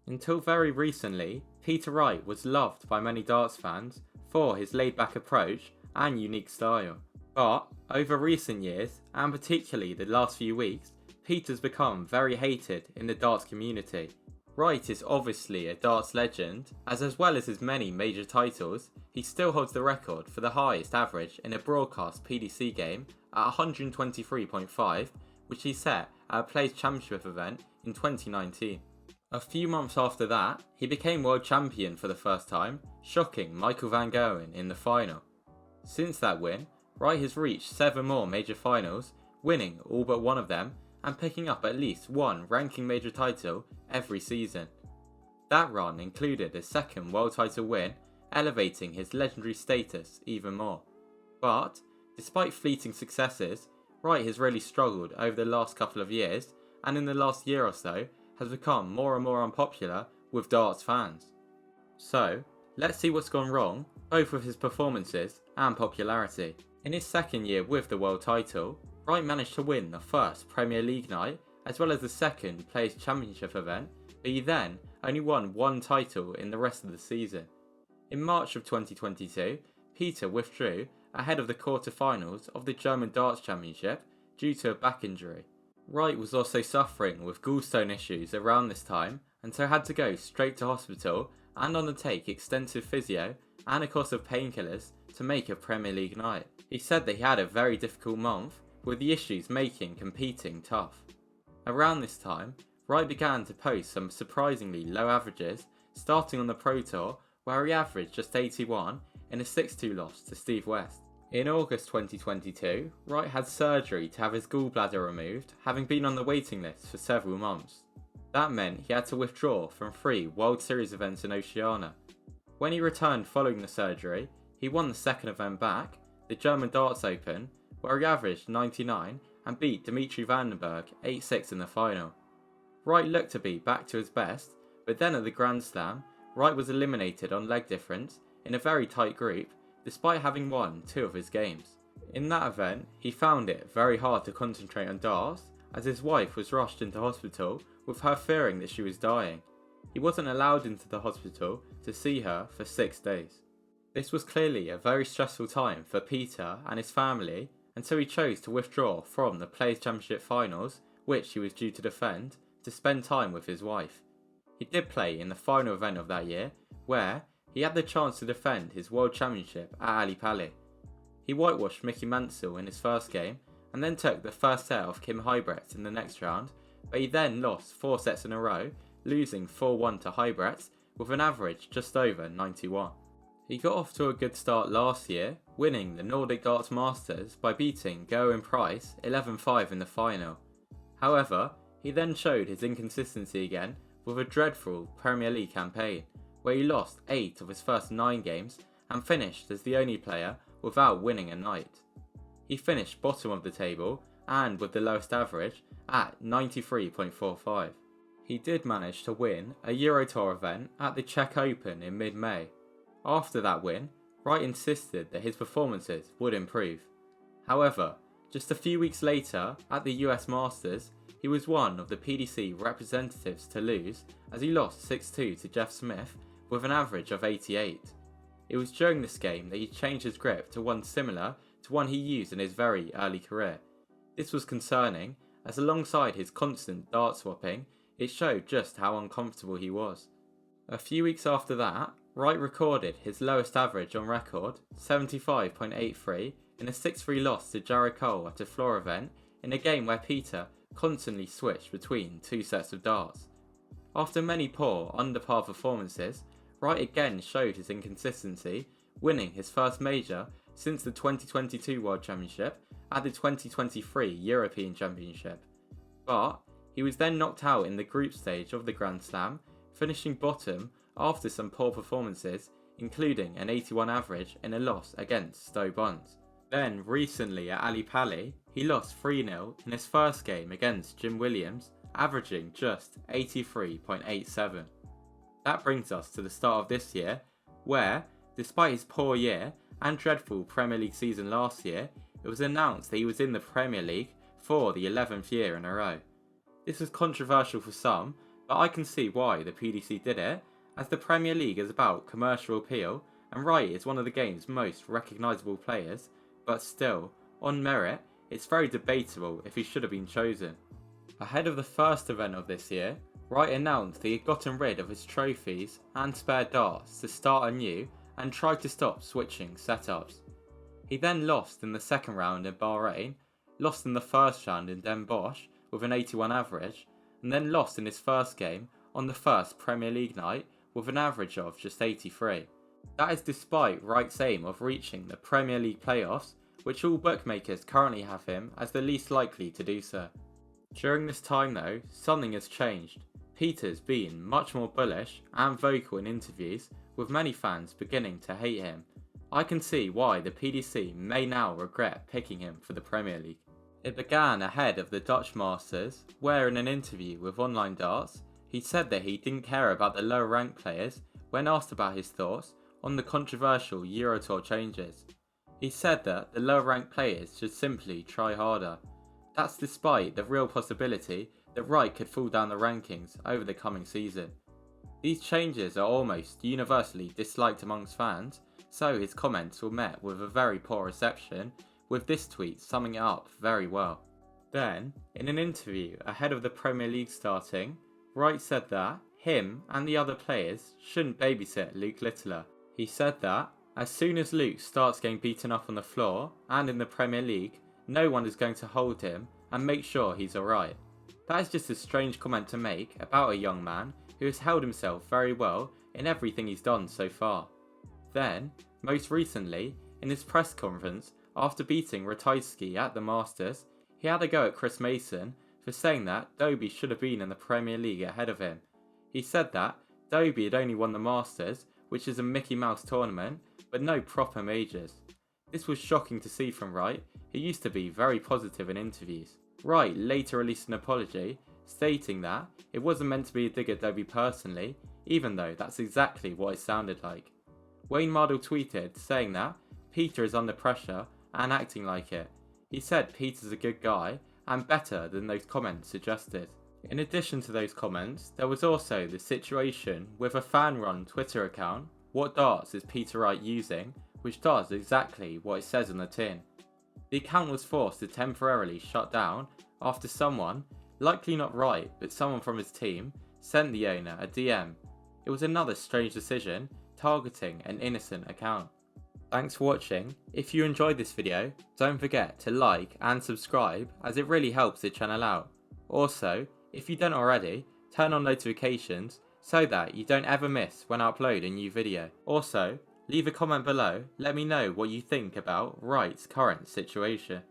Until very recently, Peter Wright was loved by many darts fans for his laid-back approach and unique style. But over recent years, and particularly the last few weeks, Peter's become very hated in the darts community. Wright is obviously a darts legend, as well as his many major titles, he still holds the record for the highest average in a broadcast PDC game at 123.5, which he set at a Players Championship event in 2019. A few months after that, he became world champion for the first time, shocking Michael van Gerwen in the final. Since that win, Wright has reached 7 more major finals, winning all but one of them and picking up at least one ranking major title every season. That run included a second world title win, elevating his legendary status even more. But, despite fleeting successes, Wright has really struggled over the last couple of years, and in the last year or so has become more and more unpopular with darts fans. So, let's see what's gone wrong, both with his performances and popularity. In his second year with the world title, Wright managed to win the first Premier League night as well as the second Players Championship event, but he then only won one title in the rest of the season. In March of 2022, Peter withdrew ahead of the quarter-finals of the German Darts Championship due to a back injury. Wright was also suffering with gallstone issues around this time and so had to go straight to hospital and undertake extensive physio and a course of painkillers to make a Premier League night. He said that he had a very difficult month, with the issues making competing tough. Around this time, Wright began to post some surprisingly low averages, starting on the Pro Tour where he averaged just 81 in a 6-2 loss to Steve West. In August 2022, Wright had surgery to have his gallbladder removed, having been on the waiting list for several months. That meant he had to withdraw from 3 World Series events in Oceania. When he returned following the surgery, he won the second event back, the German Darts Open, where he averaged 99 and beat Dimitri Vandenberg 8-6 in the final. Wright looked to be back to his best, but then at the Grand Slam, Wright was eliminated on leg difference in a very tight group, despite having won 2 of his games. In that event, he found it very hard to concentrate on darts, as his wife was rushed into hospital with her fearing that she was dying. He wasn't allowed into the hospital to see her for 6 days. This was clearly a very stressful time for Peter and his family, and so he chose to withdraw from the Players Championship finals, which he was due to defend, to spend time with his wife. He did play in the final event of that year, where he had the chance to defend his World Championship at Ali Pali. He whitewashed Mickey Mansell in his first game, and then took the first set off Kim Huybrechts in the next round, but he then lost 4 sets in a row, losing 4-1 to Huybrechts with an average just over 91. He got off to a good start last year, winning the Nordic Darts Masters by beating Gerwyn Price 11-5 in the final. However, he then showed his inconsistency again with a dreadful Premier League campaign, where he lost 8 of his first 9 games and finished as the only player without winning a night. He finished bottom of the table and with the lowest average at 93.45. He did manage to win a Euro Tour event at the Czech Open in mid-May. After that win, Wright insisted that his performances would improve. However, just a few weeks later at the US Masters, he was one of the PDC representatives to lose as he lost 6-2 to Jeff Smith with an average of 88. It was during this game that he changed his grip to one similar to one he used in his very early career. This was concerning, as alongside his constant dart swapping, it showed just how uncomfortable he was. A few weeks after that, Wright recorded his lowest average on record, 75.83, in a 6-3 loss to Jared Cole at a floor event in a game where Peter constantly switched between 2 sets of darts. After many poor, under-par performances, Wright again showed his inconsistency, winning his first major since the 2022 World Championship and the 2023 European Championship. But he was then knocked out in the group stage of the Grand Slam, finishing bottom after some poor performances, including an 81 average in a loss against Stowe Buns. Then recently at Ali Pali, he lost 3-0 in his first game against Jim Williams, averaging just 83.87. That brings us to the start of this year, where, despite his poor year and dreadful Premier League season last year, it was announced that he was in the Premier League for the 11th year in a row. This was controversial for some, but I can see why the PDC did it, as the Premier League is about commercial appeal and Wright is one of the game's most recognisable players, but still, on merit, it's very debatable if he should have been chosen. Ahead of the first event of this year, Wright announced that he had gotten rid of his trophies and spare darts to start anew and tried to stop switching setups. He then lost in the second round in Bahrain, lost in the first round in Den Bosch with an 81 average, and then lost in his first game on the first Premier League night with an average of just 83. That is despite Wright's aim of reaching the Premier League playoffs, which all bookmakers currently have him as the least likely to do so. During this time though, something has changed. Peter's been much more bullish and vocal in interviews, with many fans beginning to hate him. I can see why the PDC may now regret picking him for the Premier League. It began ahead of the Dutch Masters, where in an interview with Online Darts, he said that he didn't care about the lower ranked players when asked about his thoughts on the controversial Euro Tour changes. He said that the lower ranked players should simply try harder. That's despite the real possibility that Wright could fall down the rankings over the coming season. These changes are almost universally disliked amongst fans, so his comments were met with a very poor reception, with this tweet summing it up very well. Then, in an interview ahead of the Premier League starting, Wright said that him and the other players shouldn't babysit Luke Littler. He said that as soon as Luke starts getting beaten up on the floor and in the Premier League, no one is going to hold him and make sure he's alright. That is just a strange comment to make about a young man who has held himself very well in everything he's done so far. Then, most recently, in his press conference after beating Ratajski at the Masters, he had a go at Chris Mason for saying that Dobie should have been in the Premier League ahead of him. He said that Dobie had only won the Masters, which is a Mickey Mouse tournament, but no proper majors. This was shocking to see from Wright, who used to be very positive in interviews. Wright later released an apology, stating that it wasn't meant to be a dig at Dobie personally, even though that's exactly what it sounded like. Wayne Mardle tweeted saying that Peter is under pressure and acting like it. He said Peter's a good guy and better than those comments suggested. In addition to those comments, there was also the situation with a fan-run Twitter account, What Darts is Peter Wright using, which does exactly what it says on the tin. The account was forced to temporarily shut down after someone, likely not Wright but someone from his team, sent the owner a DM. It was another strange decision, targeting an innocent account. Thanks for watching. If you enjoyed this video, don't forget to like and subscribe as it really helps the channel out. Also, if you don't already, turn on notifications so that you don't ever miss when I upload a new video. Also, leave a comment below, let me know what you think about Wright's current situation.